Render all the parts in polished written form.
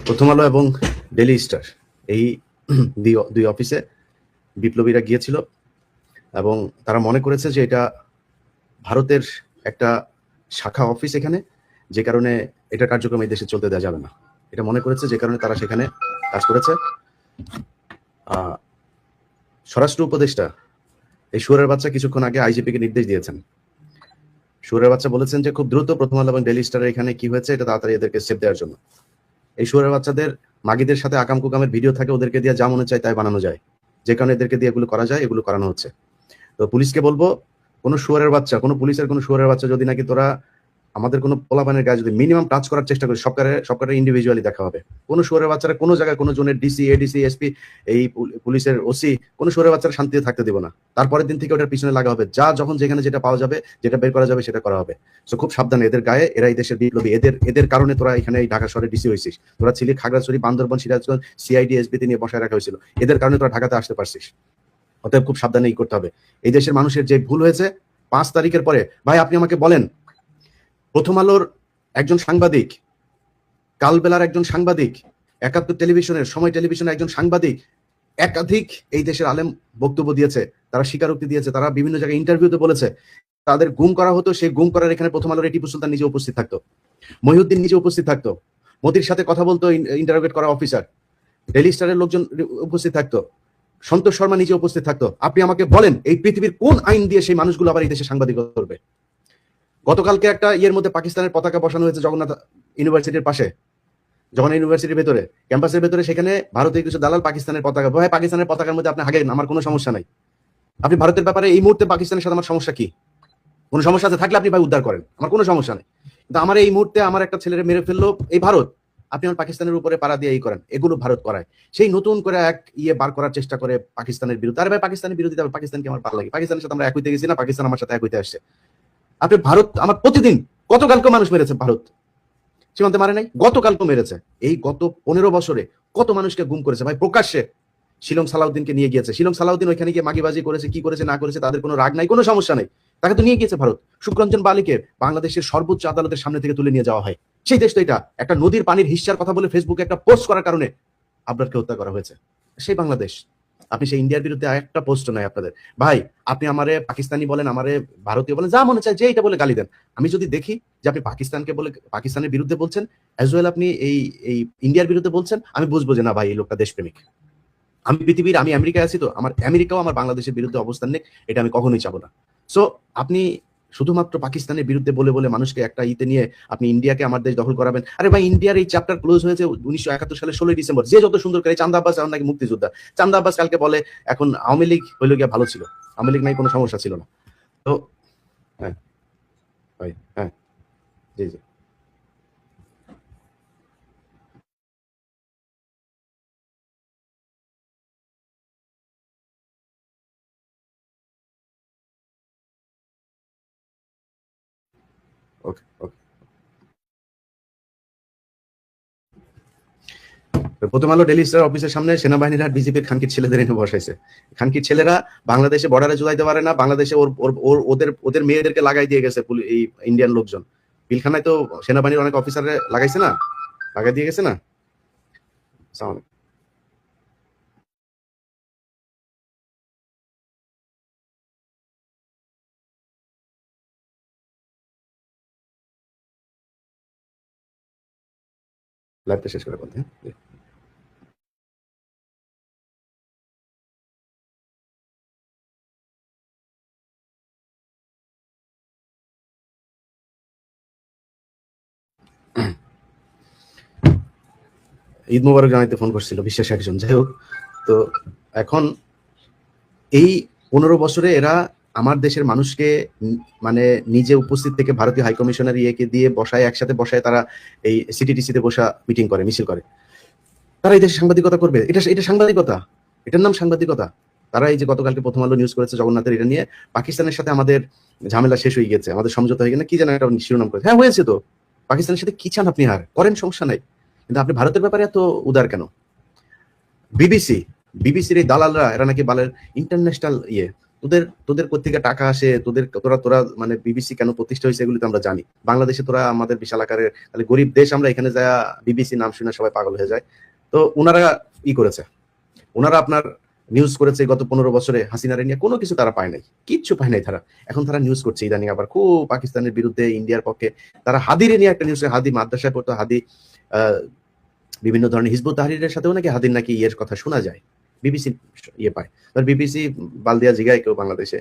প্রথম আলো এবং ডেইলি স্টার এই দুই অফিসে বিপ্লবীরা গিয়েছিল এবং তারা মনে করেছে যে এটা ভারতের একটা শাখা অফিস এখানে, যে কারণে এটা কার্যক্রম এই দেশে চলতে দেওয়া যাবে না, এটা মনে করেছে, যে কারণে তারা সেখানে কাজ করেছে। স্বরাষ্ট্র উপদেষ্টা এই শুয়োরের বাচ্চা কিছুক্ষণ আগে আইজিপিকে নির্দেশ দিয়েছেন। শুয়োরের বাচ্চা বলেছেন যে খুব দ্রুত প্রথম আলো এবং ডেইলি স্টারের এখানে কি হয়েছে এটা তাড়াতাড়ি এদেরকে স্টেপ দেওয়ার জন্য। এই শুয়োরের বাচ্চাদের মাগিদের সাথে আকাম কুকামের ভিডিও থাকে, ওদেরকে দিয়ে যা মনে চায় তাই বানানো যায়, যে কারণে এদেরকে দিয়ে এগুলো করা যায়, এগুলো করানো হচ্ছে। তো পুলিশকে বলবো, কোনো শুয়োরের বাচ্চা, কোনো পুলিশের কোনো শুয়োরের বাচ্চা যদি নাকি তোরা আমাদের কোনো পোলাপানের গায়ে যদি মিনিমাম টাচ করার চেষ্টা করি, সবকারে ইন্ডিভিজুয়ালি দেখা হবে। কোনো শুয়োরের বাচ্চারা কোনো জায়গায় কোনো জনের ডিসি, এডিসি, এসপি, এই পুলিশের ওসি, কোনো শুয়োরের বাচ্চারা শান্তিতে থাকতে দিব না। তারপরের দিন থেকে ওটার পিছনে লাগা হবে, যখন যেখানে যেটা পাওয়া যাবে, যেটা বের করা যাবে সেটা করা হবে। তো খুব সাবধানে, এদের গায়ে, এরা এই দেশের বিপ্লবী, এদের কারণে তোরা এখানে এই ঢাকা শহরে ডিসি হয়েছিস, তোরা ছিলি খাগড়াছড়ি, বান্দরবান, সিরাজগঞ্জ সিআইডি এসবিতে নিয়ে বসায় রাখা হয়েছিল, এদের কারণে তোরা ঢাকাতে আসতে পারছিস। অতএব খুব সাবধানে করতে হবে। এই দেশের মানুষের যে ভুল হয়েছে 5 তারিখের পরে, ভাই আপনি আমাকে বলেন, প্রথম আলোর একজন সাংবাদিক, কালবেলার একজন সাংবাদিক, 71 টেলিভিশনের, সময় টেলিভিশনের একজন সাংবাদিক, একাধিক এই দেশের আলেম বক্তব্য দিয়েছে, তারা স্বীকারোক্তি দিয়েছে, তারা বিভিন্ন জায়গায় ইন্টারভিউতে বলেছে তাদের গুম করা হতো। সেই গুম করার এখানে প্রথম আলোর টিপু সুলতান নিজে উপস্থিত থাকতো, মহিউদ্দিন নিজে উপস্থিত থাকতো, মোদির সাথে কথা বলতো ইন্টারোগেট করা অফিসার, ডেইলি স্টারের লোকজন উপস্থিত থাকতো, সন্তোষ শর্মা নিজে উপস্থিত থাকতো। আপনি আমাকে বলেন, এই পৃথিবীর কোন আইন দিয়ে সেই মানুষগুলো আবার এই দেশে সাংবাদিকতা করবে? গতকালকে একটা ইয়ের মধ্যে পাকিস্তানের পতাকা বসানো হয়েছে জগন্নাথ ইউনিভার্সিটির পাশে, জগন্নাথ ইউনিভার্সিটির ভেতরে, ক্যাম্পাসের ভেতরে, সেখানে ভারতীয় কিছু দালাল পাকিস্তানের পতাকা, ভাই পাকিস্তানের পতাকার মধ্যে আপনি হাগেন, আমার কোনো সমস্যা নাই। আপনি ভারতের ব্যাপারে এই মুহূর্তে পাকিস্তানের সাথে আমার সমস্যা কি? কোনো সমস্যা আছে থাকলে আপনি ভাই উদ্ধার করেন, আমার কোনো সমস্যা নেই। কিন্তু আমার এই মুহূর্তে আমার একটা ছেলেরে মেরে ফেললো এই ভারত, আপনি আমার পাকিস্তানের উপরে পাড়া দিয়ে এই করেন, এগুলো ভারত করায়। সেই নতুন করে এক বার করার চেষ্টা করে পাকিস্তানের বিরুদ্ধে। আরে ভাই পাকিস্তানের বিরোধিতা, পাকিস্তানকে আমার ভালো লাগে, পাকিস্তানের সাথে আমরা এক হইতে গেছি না, পাকিস্তান আমার সাথে এক হইতে আসছে। আপনি ভারত আমার প্রতিদিন গতকালকে মানুষ মেরেছে ভারত, সীমান্তে মারে নাই, গতকালকে মেরেছে। এই গত 15 বছরে কত মানুষকে গুম করেছে ভাই, প্রকাশ্যে। শিলং সালাউদ্দিনকে নিয়ে গিয়েছে, শিলং সালাউদ্দিন ওইখানে গিয়ে মাগিবাজি করেছে, কি করেছে না করেছে তাদের কোনো রাগ নাই, কোনো সমস্যা নাই, তাকে তো নিয়ে গিয়েছে ভারত। শুক্রঞ্জন বালিকে বাংলাদেশের সর্বোচ্চ আদালতের সামনে থেকে তুলে নিয়ে যাওয়া হয়। সেই দেশ তো এটা, একটা নদীর পানির হিস্সার কথা বলে ফেসবুকে একটা পোস্ট করার কারণে আবরারকে হত্যা করা হয়েছে, সেই বাংলাদেশ। আপনি সেই ইন্ডিয়ার বিরুদ্ধে একটা পোস্ট নাই আপনাদের। ভাই আপনি আমারে পাকিস্তানি বলেন, আমারে ভারতীয় বলেন, যা মনে চায় যে এটা বলে গালি দেন। আমি যদি দেখি যে আপনি পাকিস্তানকে বলে পাকিস্তানের বিরুদ্ধে বলছেন, অ্যাজ ওয়েল আপনি এই ইন্ডিয়ার বিরুদ্ধে বলছেন, আমি বুঝবো যে না ভাই এই লোকটা দেশপ্রেমিক। আমি পৃথিবীর, আমি আমেরিকায় আছি, তো আমার আমেরিকাও আমার বাংলাদেশের বিরুদ্ধে অবস্থান নেই, এটা আমি কখনোই চাবো না। সো আপনি শুধুমাত্র পাকিস্তানের বিরুদ্ধে বলে বলে মানুষকে একটা ইতে নিয়ে আপনি ইন্ডিয়াকে আমার দেশ দখল করাবেন। আরে ভাই ইন্ডিয়ার এই চ্যাপ্টার ক্লোজ হয়েছে 1971 সালে 16 ডিসেম্বর। যে যত সুন্দর করে, চান্দা আব্বাস এখন নাকি মুক্তিযোদ্ধা, চান্দা আব্বাস কালকে বলে এখন আওয়ামী লীগ হইলে গিয়ে ভালো ছিল, আওয়ামী লীগ নাই কোনো সমস্যা ছিল না। তো হ্যাঁ ভাই, হ্যাঁ জি জি। ওকে ওকে। প্রথম আলো ডেইলি স্টার অফিসের সামনে সেনাবাহিনীরা বিজেপির খানকির ছেলেদের এনে বসাইছে। খানকির ছেলেরা বাংলাদেশে বর্ডারে জুলাইতে পারে না, বাংলাদেশে ওদের মেয়েদেরকে লাগাই দিয়ে গেছে এই ইন্ডিয়ান লোকজন। পিলখানায় তো সেনাবাহিনীর অনেক অফিসারে লাগাইছে না, লাগাই দিয়ে গেছে না। লাইভটা শেষ করে বলতে, হ্যাঁ। ঈদ মোবারক জানাইতে ফোন করছিল বিশেষ একজন, যাই হোক। তো এখন এই 15 বছরে এরা আমার দেশের মানুষকে মানে নিজে উপস্থিত থেকে ভারতীয় হাইকমিশনার ইয়েকে দিয়ে বসায়, একসাথে বসায় তারা এই সিটিটিসিতে বসা মিটিং করে, মিছিল করে। তারা এই দেশে সাংবাদিকতা করবে? এটা সাংবাদিকতা, এটার নাম সাংবাদিকতা। তারা এই যে গতকালকে প্রথম আলো নিউজ করেছে জগন্নাথের, এটা নিয়ে পাকিস্তানের সাথে আমাদের ঝামেলা শেষ হয়ে গেছে, আমাদের সমঝোতা হয়ে গেছে, কি যেন একটা শিরোনাম করেছে। হ্যাঁ হয়েছে তো, পাকিস্তানের সাথে কি চান আপনি, আর করেন, সমস্যা নাই, কিন্তু আপনি ভারতের ব্যাপারে এত উদার কেন? বিবিসির এই দালালরা, এরা নাকি বলেন ইন্টারন্যাশনাল ইয়ে, তোদের তোদের কোত্থেকে টাকা আসে, তোরা তোরা মানে বিবিসি কেন প্রতিষ্ঠা হয়েছে এগুলি তো আমরা জানি। বাংলাদেশে তোরা আমাদের বিশাল আকারের তাহলে গরিব দেশ, আমরা এখানে যা বিবিসি নাম শুনে সবাই পাগল হয়ে যায়। তো ওনারা করেছে, ওনারা আপনার নিউজ করেছে গত 15 বছরে হাসিনারে নিয়ে, কোনো কিছু তারা পায় নাই, কিচ্ছু পায় নাই তারা। এখন তারা নিউজ করছে ইদানিং আবার খুব পাকিস্তানের বিরুদ্ধে, ইন্ডিয়ার পক্ষে। তারা হাদিরে নিয়ে একটা নিউজ, হাদি মাদ্রাসায় পড়তো, হাদি বিভিন্ন ধরনের হিজবুত তাহরিরের সাথেও নাকি হাদির নাকি ইয়ের কথা শোনা যায়, বিবিসি পায়। বিবিসি বালদিয়া জিগায় কেউ বাংলাদেশে।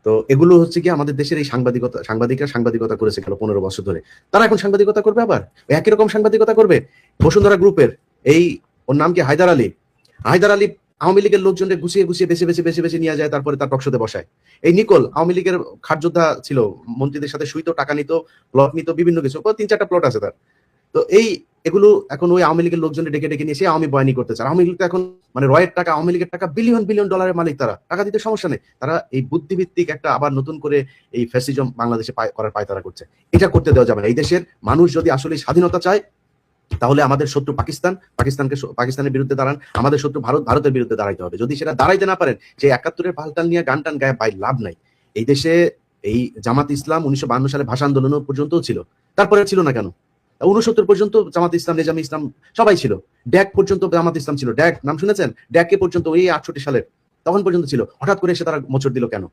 তো এগুলো হচ্ছে কি আমাদের দেশের এই সাংবাদিকরা সাংবাদিকতা করেছে গেল 15 বছর ধরে, তারা এখন সাংবাদিকতা করবে, আবার একই রকম সাংবাদিকতা করবে। বসুন্ধরা গ্রুপের এই, ওর নাম কি, হায়দার আলী আওয়ামী লীগের লোকজনকে গুছিয়ে গুছিয়ে বেছে বেছে নিয়ে যায়, তারপরে তার টকশোতে বসায়। এই নিকোল আওয়ামী লীগের খাটযোদ্ধা ছিল, মন্ত্রীদের সাথে শুইতো, টাকা নিত, প্লট নিত, বিভিন্ন কিছু, 3-4টা প্লট আছে তার। তো এগুলো এখন ওই আওয়ামী লীগের লোকজনের ডেকে ডেকে নিয়ে সে আওয়ামী বয়ানি করতে চায়। আওয়ামী লীগ তো এখন মানে রয়ের টাকা, আওয়ামী লীগের টাকা বিলিয়ন বিলিয়ন ডলারের মালিক, তারা টাকা দিতে সমস্যা নেই। তারা এই বুদ্ধিভিত্তিক একটা আবার নতুন করে এই ফ্যাসিজম বাংলাদেশে করার পায়তারা করছে। এটা করতে দেওয়া যাবে না। এই দেশের মানুষ যদি আসলে স্বাধীনতা চায়, তাহলে আমাদের শত্রু পাকিস্তানের বিরুদ্ধে দাঁড়ান, আমাদের শত্রু ভারতের বিরুদ্ধে দাঁড়াইতে হবে। যদি সেটা দাঁড়াইতে না পারেন, যে 71-এর পাল্টাল নিয়ে গান টান গায়ে পাই লাভ নাই। এই দেশে এই জামাত ইসলাম 1952 সালে ভাষা আন্দোলন পর্যন্ত ছিল, তারপরে ছিল না কেন? 69 পর্যন্ত জামাত ইসলাম, নিজামী ইসলাম সবাই ছিল, ড্যাক পর্যন্ত জামাত ইসলাম ছিল, ড্যাক নাম শুনেছেন? ড্যাকে পর্যন্ত ওই 68 সালের তখন পর্যন্ত ছিল। হঠাৎ করে এসে তারা মোচড় দিল কেন?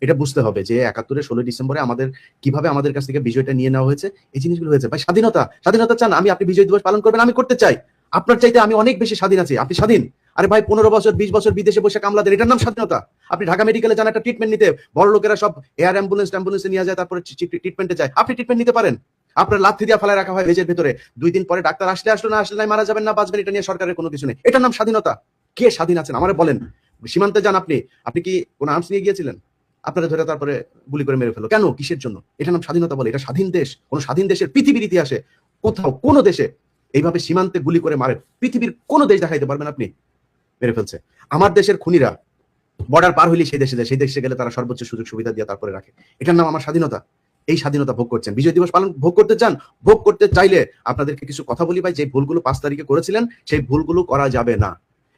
এটা বুঝতে হবে যে 71-এর 16 ডিসেম্বরে আমাদের কিভাবে আমাদের কাছ থেকে বিজয়টা নিয়ে নেওয়া হয়েছে, এই জিনিসগুলো হয়েছে। ভাই স্বাধীনতা চান, আপনি বিজয় দিবস পালন করবেন, আমি করতে চাই। আপনার চাইতে আমি অনেক বেশি স্বাধীন আছি, আপনি স্বাধীন। আরে ভাই 15 বছর 20 বছর বিদেশে বসে কামলা দেন, এটার নাম স্বাধীনতা? আপনি ঢাকা মেডিকেলে যান একটা ট্রিটমেন্ট নিতে, বড় লোকেরা সব এয়ার অ্যাম্বুলেন্সে নিয়ে যায়, তারপরে ট্রিটমেন্টে যায়। আপনি ট্রিটমেন্ট নিতে পারেন, আপনার লাথি দিয়ে ফেলায় রাখা হয় মেজের ভেতরে, 2 দিন পরে ডাক্তার আসলো না আসলে নাই, মারা যাবেন না বাঁচবেন, এটা নিয়ে সরকারের কোনো কিছু নেই। এটার নাম স্বাধীনতা? কে স্বাধীন আছেন আমারে বলেন? সীমান্তে যান, আপনি কি কোন আর্মস নিয়ে গিয়েছিলেন? আপনারা ধরে তারপরে গুলি করে মেরে ফেলো কেন? কিসের জন্য? এটা নাম স্বাধীনতা বলে? এটা স্বাধীন দেশ? কোন স্বাধীন দেশের পৃথিবীর ইতিহাসে কোথাও কোন দেশে এইভাবে সীমান্তে গুলি করে মারে পৃথিবীর কোন দেশ দেখাইতে পারবেন আপনি? মেরে ফেলছে। আমার দেশের খুনিরা বর্ডার পার হইলে সেই দেশে গেলে তারা সর্বোচ্চ সুযোগ সুবিধা দিয়ে তারপরে রাখে। এটার নাম আমার স্বাধীনতা? এই স্বাধীনতা ভোগ করছেন, বিজয় দিবস পালন ভোগ করতে চান? ভোগ করতে চাইলে আপনাদেরকে কিছু কথা বলি ভাই, যে ভুলগুলো 5 তারিখে করেছিলেন সেই ভুলগুলো করা যাবে না।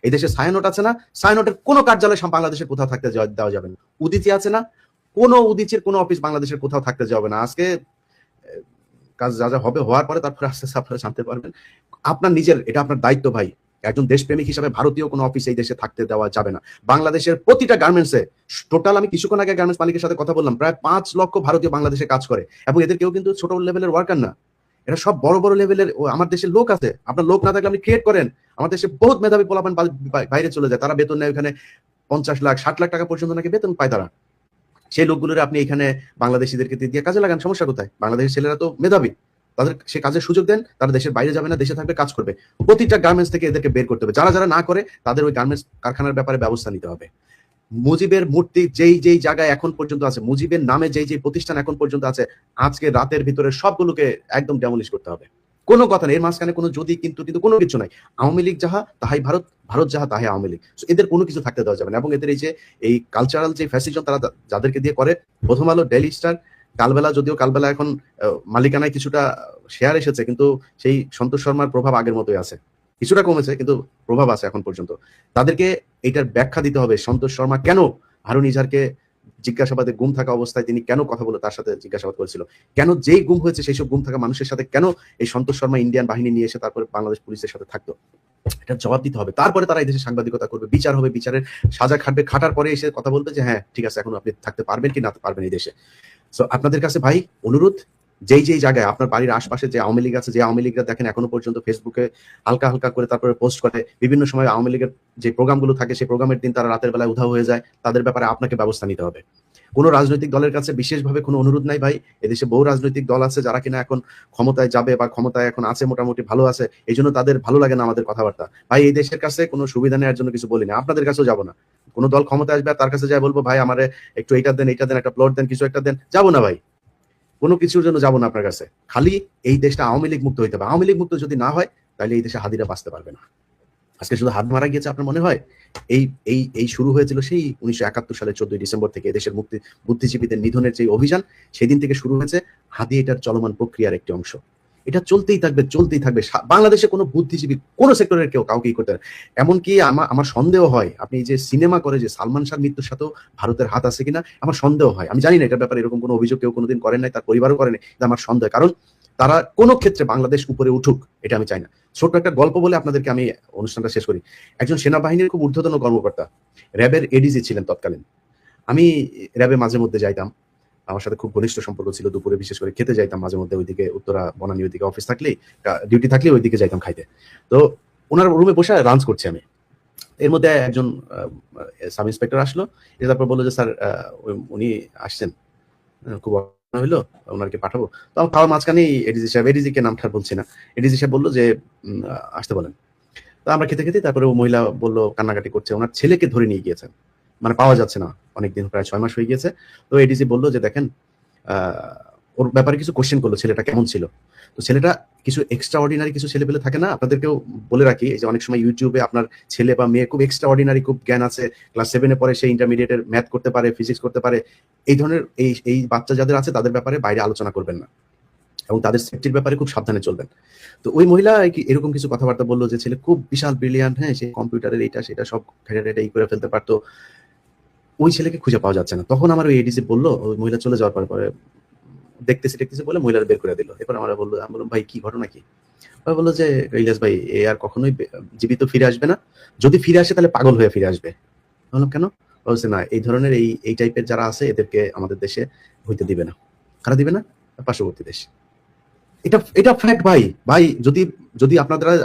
এই দেশে ছায়ানোট আছে না, ছায়ানোটের কোনো কার্যালয় বাংলাদেশের কোথাও থাকতে দেওয়া যাবে না। উদিচি আছে না, কোনো উদিচির কোনো অফিস বাংলাদেশের কোথাও থাকতে যাবে না। আজকে কাজ যা যা হবে হওয়ার পরে তারপরে আস্তে আস্তে আপনারা জানতে পারবেন। আপনার নিজের, এটা আপনার দায়িত্ব ভাই, একজন দেশপ্রেমিক হিসাবে ভারতীয় কোনো অফিস এই দেশে থাকতে দেওয়া যাবে না। বাংলাদেশের প্রতিটা গার্মেন্টসে টোটাল, আমি কিছুক্ষণ আগে গার্মেন্টস মালিকের সাথে কথা বললাম, প্রায় 5 লক্ষ ভারতীয় বাংলাদেশে কাজ করে, এবং এদের কেউ কিন্তু ছোট লেভেলের ওয়ার্কার না, এরা সব বড় বড় লেভেলের। আমার দেশের লোক আছে, আপনার লোক না থাকলে আপনি ক্রিয়েট করেন। আমার দেশে বহুত মেধাবী পোলাপান বাইরে চলে যায়, তারা বেতন নেয় ওখানে 50 লাখ 60 লাখ টাকা পর্যন্ত নাকি বেতন পায় তারা। সেই লোকগুলোর আপনি এখানে বাংলাদেশিদেরকে দিয়ে কাজে লাগান, সমস্যা কোথায়? বাংলাদেশের ছেলেরা তো মেধাবী, তাদের সে কাজের সুযোগ দেন, তারা দেশের বাইরে যাবে না, দেশে থাকবে, কাজ করবে। প্রতিটা গার্মেন্টস থেকে এদেরকে বের করতে হবে। যারা যারা না করে তাদের ওই গার্মেন্টস কারখানার ব্যাপারে ব্যবস্থা নিতে হবে। মুজিবের মূর্তি যেই জায়গায় এখন পর্যন্ত আছে, মুজিবের নামে যেই প্রতিষ্ঠান এখন পর্যন্ত আছে, আজকে রাতের ভিতরে সবগুলোকে একদম ডেমোলিশ করতে হবে। কোনো কথা নেই, এর মাঝখানে কোনো যদি কিন্তু কোনো কিছু নাই। আওয়ামী লীগ যাহা তাহাই ভারত, ভারত যাহা তাহাই আওয়ামী লীগ। এদের কোনো কিছু থাকতে দেওয়া যাবে না। এবং এদের এই কালচারাল যে ফ্যাসিজম তারা যাদেরকে দিয়ে করে, প্রথম আলো, ডেইলি স্টার, কালবেলা এখন মালিকানায় কিছুটা শেয়ার এসেছে, কিন্তু সেই সন্তোষ শর্মার প্রভাব আগের মতোই আছে, কিছুটা কমেছে কিন্তু প্রভাব আছে এখন পর্যন্ত। তাদেরকে এটার ব্যাখ্যা দিতে হবে, সন্তোষ শর্মা কেন হারুন ইজাহারকে জিজ্ঞাসাবাদে গুম থাকা অবস্থায় তিনি কেন কথা বলে তার সাথে জিজ্ঞাসাবাদ করেছিল, কেন যেই গুম হয়েছে সেই সব গুম থাকা মানুষের সাথে কেন এই সন্তোষ শর্মা ইন্ডিয়ান বাহিনী নিয়ে এসে তারপরে বাংলাদেশ পুলিশের সাথে থাকতো, এটা জবাব দিতে হবে। তারপরে তারা এই দেশে সাংবাদিকতা করবে, বিচার হবে, বিচারের সাজা খাটবে, খাটার পরে এসে কথা বলবে যে হ্যাঁ ঠিক আছে এখন আপনি থাকতে পারবেন কি না পারবেন এই দেশে। সো আপনাদের কাছে ভাই অনুরোধ, যেই জায়গায় আপনার বাড়ির আশপাশে যে আওয়ামী লীগ আছে, যে আওয়ামী লীগরা দেখেন এখনো পর্যন্ত ফেসবুকে হালকা হালকা করে তারপরে পোস্ট করে, বিভিন্ন সময় আওয়ামী লীগের যে প্রোগ্রামগুলো থাকে সেই প্রোগ্রামের দিন তারা রাতের বেলায় উধাও হয়ে যায়, তাদের ব্যাপারে আপনাকে ব্যবস্থা নিতে হবে। কোনো রাজনৈতিক দলের কাছে বিশেষভাবে কোনো অনুরোধ নাই ভাই, এদেশে বহু রাজনৈতিক দল আছে যারা কিনা এখন ক্ষমতায় যাবে বা ক্ষমতায় এখন আছে, মোটামুটি ভালো আছে, এই জন্য তাদের ভালো লাগে না আমাদের কথাবার্তা। ভাই এই দেশের কাছে কোনো সুবিধা নেওয়ার জন্য কিছু বলি না, আপনাদের কাছেও যাবো না। কোনো দল ক্ষমতায় আসবে তার কাছে যাই বলবো ভাই আমারে একটু এইটা দেন, একটা প্লট দেন, কিছু একটা দেন, যাবো না ভাই, কোনো কিছুর জন্য যাবো না আপনার কাছে। খালি এই দেশটা আওয়ামী লীগ মুক্ত হইতে হবে। আওয়ামী লীগ মুক্ত যদি না হয় তাহলে এই দেশে হাদিরা বাঁচতে পারবে না। আজকে শুধু হাত মারা গিয়েছে আপনার মনে হয়? এই শুরু হয়েছিল সেই 1971 সালের 14 ডিসেম্বর থেকে দেশের বুদ্ধিজীবীদের নিধনের যে অভিযান, সেদিন থেকে শুরু হয়েছে। হাদি এটার চলমান প্রক্রিয়ার একটি অংশ। এটা চলতেই থাকবে চলতেই থাকবে। বাংলাদেশে কোনো বুদ্ধিজীবী কোনো সেক্টরের কেউ কাউকেই করতে পারে। এমনকি আমার সন্দেহ হয় আপনি যে সিনেমা করে যে সালমান শাহর মৃত্যুর সাথেও ভারতের হাত আছে কিনা আমার সন্দেহ হয়। আমি জানি না এটার ব্যাপারে এরকম কোনো অভিযোগ কেউ কোনোদিন করেন নাই, তার পরিবারও করেনি, কিন্তু আমার সন্দেহ। কারণ তারা কোনো ক্ষেত্রে বাংলাদেশ উপরে উঠুক এটা আমি চাই না। ছোট্ট একটা গল্প বলে আপনাদেরকে আমি অনুষ্ঠানটা শেষ করি। একজন সেনাবাহিনীর খুব ঊর্ধ্বতন কর্মকর্তা, র্যাবের এডিজি ছিলেন তৎকালীন। আমি র্যাবে মাঝে মধ্যে যাইতাম, আমার সাথে খুব ঘনিষ্ঠ সম্পর্ক ছিল। দুপুরে বিশেষ করে খেতে যাইতাম মাঝে মধ্যে, ওইদিকে উত্তরা বনানী ওইদিকে অফিস থাকলেই, ডিউটি থাকলে ওইদিকে যাইতাম খাইতে। তো ওনার রুমে বসে লাঞ্চ করছি আমি। এর মধ্যে একজন সাব ইন্সপেক্টর আসলো, তারপর বললো যে স্যার উনি আসছেন, খুব হইলো, ওনাকে পাঠাবো। তো আমার খাওয়ার মাঝখানেই এডিজি সাহেব, এডিজি কে নামটা বলছি না, এডিজি সাহেব বললো যে আসতে বলেন। তো আমরা খেতে খেতে তারপরে ও মহিলা বললো কান্নাকাটি করছে, ওনার ছেলেকে ধরে নিয়ে গিয়েছেন, মানে পাওয়া যাচ্ছে না অনেকদিন, প্রায় 6 মাস হয়ে গিয়েছে। তো এডিজি বললো যে দেখেন, ওর ব্যাপারে কিছু কোশ্চেন করলো, ছেলেটা কেমন ছিল। তো ছেলেটা কিছু এক্সট্রা অর্ডিনারি কিছু ছেলে পেলে থাকে না, আপনাদেরকেও বলে রাখি এই যে অনেক সময় ইউটিউবে আপনার ছেলে বা মেয়ে খুব এক্সট্রা অর্ডিনারি খুব জ্ঞান আছে, ক্লাস 7-এ পরে সে ইন্টারমিডিয়েটের ম্যাথ করতে পারে, ফিজিক্স করতে পারে, এই ধরনের এই বাচ্চা যাদের আছে তাদের ব্যাপারে বাইরে আলোচনা করবেন না এবং তাদের সেফটির ব্যাপারে খুব সাবধানে চলবেন। তো ওই মহিলা এরকম কিছু কথাবার্তা বললো যে ছেলে খুব বিশাল ব্রিলিয়ান্ট, হ্যাঁ, সে কম্পিউটারের এইটা সেটা সব ঘেটে এই করে ফেলতে পারতো, ওই ছেলেকে খুঁজে পাওয়া যাচ্ছে না। তখন আমার ওই এডিসি বললো, ওই মহিলা চলে যাওয়ার পরে দেখতেছি বলে মহিলার বের করে দিল। এরপর আমরা আমি বললাম ভাই কি ঘটনা কি? ভাই বললো যে ইলিয়াস ভাই এ আর কখনোই জীবিত ফিরে আসবে না, যদি ফিরে আসে তাহলে পাগল হয়ে ফিরে আসবে। বললাম কেন? বলছে না, এই ধরনের এই টাইপের যারা আছে এদেরকে আমাদের দেশে হইতে দিবে না। কারা দিবে না? পার্শ্ববর্তী দেশ। এটা ফ্যাক্ট ভাই। ভাই যদি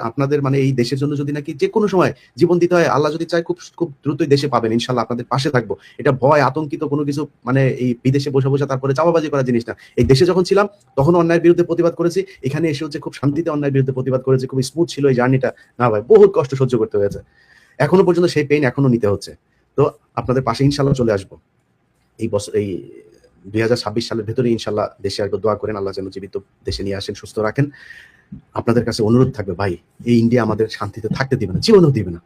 আপনাদের মানে এই দেশের জন্য যদি নাকি যে কোনো সময় জীবন দিতে হয়, আল্লাহ যদি চায় খুব খুব দ্রুতই দেশে পাবেন ইনশাল্লাহ, আপনাদের পাশে থাকবো। এটা ভয় আতঙ্কিত কোনো কিছু মানে এই বিদেশে বসে তারপরে চাপাবাজি করা জিনিস না। এই দেশে যখন ছিলাম তখন অন্যায়ের বিরুদ্ধে প্রতিবাদ করেছি, এখানে এসে হচ্ছে খুব শান্তিতে অন্যায়ের বিরুদ্ধে প্রতিবাদ করেছি, খুব স্মুথ ছিল এই জার্নিটা। না ভাই, বহুত কষ্ট সহ্য করতে হয়েছে, এখনো পর্যন্ত সেই পেইন এখনো নিতে হচ্ছে। তো আপনাদের পাশে ইনশাল্লাহ চলে আসবো এই বছর, এই 2026 সালের ভেতরে ইনশাল্লাহ দেশে আসবো। দোয়া করেন আল্লাহ যেন জীবিত দেশে নিয়ে আসেন, সুস্থ রাখেন। আপনাদের কাছে অনুরোধ থাকবে ভাই, এই ইন্ডিয়া আমাদের শান্তিতে থাকতে দিবে না, জীবনেও দিবে না।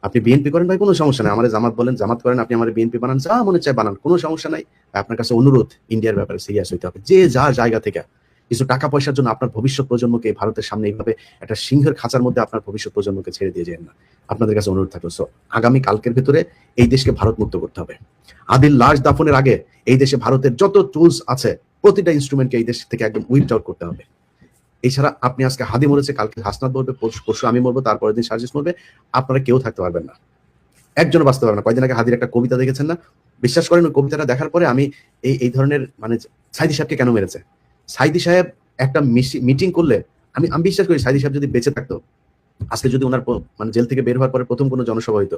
আপনি বিএনপি করেন ভাই, কোনো সমস্যা নাই, আমার জামাত বলেন, জামাত করেন, আপনি আমার বিএনপি বানান, যা মনে চায় বানান, কোনো সমস্যা নাই। আপনার কাছে অনুরোধ, ইন্ডিয়ার ব্যাপারে সিরিয়াস হইতে হবে। যে যার জায়গা থেকে কিছু টাকা পয়সার জন্য আপনার ভবিষ্যৎ প্রজন্মকে ভারতের সামনে এইভাবে একটা সিংহের খাঁচার মধ্যে আপনার ভবিষ্যৎ প্রজন্মকে ছেড়ে দিয়ে যায় না। আপনাদের কাছে অনুরোধ থাকলো, সো আগামী কালকের ভেতরে এই দেশকে ভারত মুক্ত করতে হবে। আদিল লাশ দাফনের আগে এই দেশে ভারতের যত টুলস আছে প্রতিটা ইনস্ট্রুমেন্টকে এই দেশ থেকে একদম উইপড আউট করতে হবে। এছাড়া আপনি আজকে হাদি মরেছে, কালকে হাসনাত মরবে, পরশু আমি মরবো, তারপরের দিন সার্জিস মরবে, আপনারা কেউ থাকতে পারবেন না, একজনও বাঁচতে পারবে না। কয়দিন আগে হাদির একটা কবিতা দেখেছেন না? বিশ্বাস করেন ওই কবিতাটা দেখার পরে আমি এই ধরনের মানে সাইদি সাহেবকে কেন মেরেছে, সাইদি সাহেব একটা মিটিং করলে আমি বিশ্বাস করি সাইদি সাহেব যদি বেঁচে থাকতো আজকে, যদি ওনার মানে জেল থেকে বের হওয়ার পরে প্রথম কোনো জনসভা হইতো,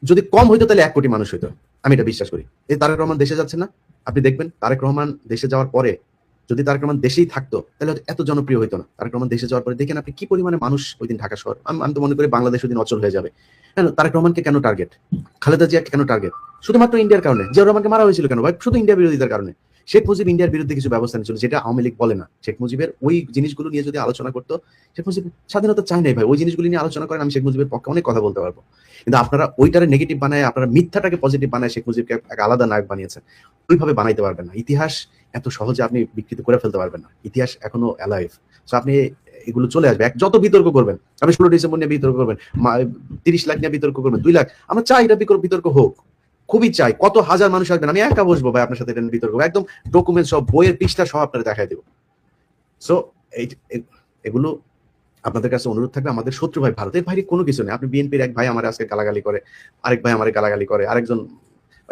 যদি কম হইতো তাহলে 1 কোটি মানুষ হইতো, আমি এটা বিশ্বাস করি। এই তারেক রহমান দেশে যাচ্ছে না, আপনি দেখবেন তারেক রহমান দেশে যাওয়ার পরে যদি তারেক রহমান দেশেই থাকতো তাহলে এত জনপ্রিয় হইতো না। তারেক রহমান দেশে যাওয়ার পরে দেখেন আপনি কি পরিমাণে মানুষ ওই দিন ঢাকা শহর, আমি তো মনে করি বাংলাদেশ ওই দিন অচল হয়ে যাবে। কেন তারেক রহমানকে কেন টার্গেট, খালেদা জিয়াকে কেন টার্গেট? শুধুমাত্র ইন্ডিয়ার কারণে। জিয়াউর রহমানকে মারা হয়েছিল কেন ভাই? শুধু ইন্ডিয়া বিরোধিতার কারণে। শেখ মুজিব ইন্ডিয়ার বিরুদ্ধে কিছু ব্যবস্থা নিয়েছিল, যেটা আওয়ামী লীগ বলে না। শেখ মুজিবের ওই জিনিসগুলো নিয়ে যদি আলোচনা করতো, শেখ মুজিব স্বাধীনতা চায় নাই ভাই, ওই জিনিসগুলো নিয়ে আলোচনা করেন, আমি শেখ মুজিবের পক্ষে অনেক কথা বলতে পারবো। কিন্তু আপনারা ওইটারে নেগেটিভ বানায়, আপনারা মিথ্যাটাকে পজিটিভ বানায় শেখ মুজিবকে এক আলাদা নায়ক বানিয়েছেন। ওইভাবে বানাইতে পারবেন না। ইতিহাস এত সহজে আপনি বিকৃত করে ফেলতে পারবেন না, ইতিহাস এখনো অ্যালাইভ। সো আপনি এগুলো চলে আসবে, যত বিতর্ক করবেন, আপনি 16 ডিসেম্বর নিয়ে বিতর্ক করবেন, 30 লাখ নিয়ে বিতর্ক করবেন, 2 লাখ, আমরা চাই এটা বিতর্ক হোক, খুবই চাই। কত হাজার মানুষ আসবেন, আমি একা বসবো ভাই আপনার সাথে এটা বিতর্ক, একদম ডকুমেন্ট সব, বইয়ের পৃষ্ঠা সহ আপনারা দেখাই দেবো। সো এগুলো আপনাদের কাছে অনুরোধ থাকবে। আমাদের শত্রু ভাই ভারতের ভাই কোনো কিছু নেই। আপনি বিএনপির এক ভাই আমার আজকে গালাগালি করে, আরেক ভাই আমার গালাগালি করে, আরেকজন,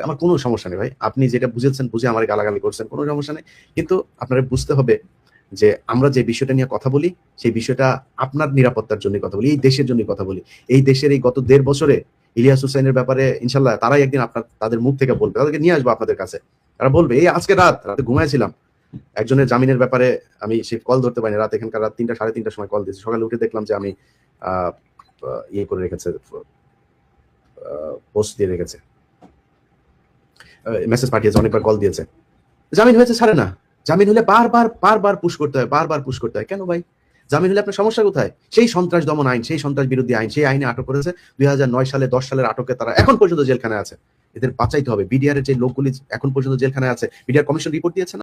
আমার কোনো সমস্যা নেই ভাই, আপনি যেটা বুঝেছেন বুঝে আমার গালাগালি করছেন, কোনো সমস্যা নেই। কিন্তু আপনারা বুঝতে হবে যে আমরা যে বিষয়টা নিয়ে কথা বলি সেই বিষয়টা আপনার নিরাপত্তার জন্য কথা বলি, এই দেশের জন্য কথা বলি। এই দেশের এই গত 1.5 বছরে ইলিয়াস হুসাইনের ব্যাপারে ইনশাল্লাহ তারাই একদিন তাদের মুখ থেকে বলবে, তাদেরকে নিয়ে আসবো আপনাদের কাছে, তারা বলবে। এই আজকে রাতে ঘুমাইছিলাম, একজনের জামিনের ব্যাপারে আমি সেই কল ধরতে পারিনি, রাত এখানকার রাত 3টা 3:30টার সময় কল দিয়েছি, সকালে উঠে দেখলাম যে আমি ইয়ে করে রেখেছে, পোস্ট দিয়ে রেখেছে, মেসেজ পাঠিয়েছে, অনেকবার কল দিয়েছে। জামিন হয়েছে, ছাড়ে না। জামিন হলে বারবার পুশ করতে হয়, বারবার পুশ করতে হয়। কেন ভাই? জামিন হলে আপনার সমস্যা কোথায়? সেই সন্ত্রাস দমন আইন, সেই সন্ত্রাস বিরোধী আইন, সেই আইনে আটক করেছে 2009 সালে, 10 সালের আটকে তারা এখন পর্যন্ত জেলখানায় আছে। এদের বাঁচাইতে হবে। বিডিআর এর যে লোকগুলি এখন পর্যন্ত জেলখানায় আছে, বিডিআর কমিশন রিপোর্ট দিয়েছে না?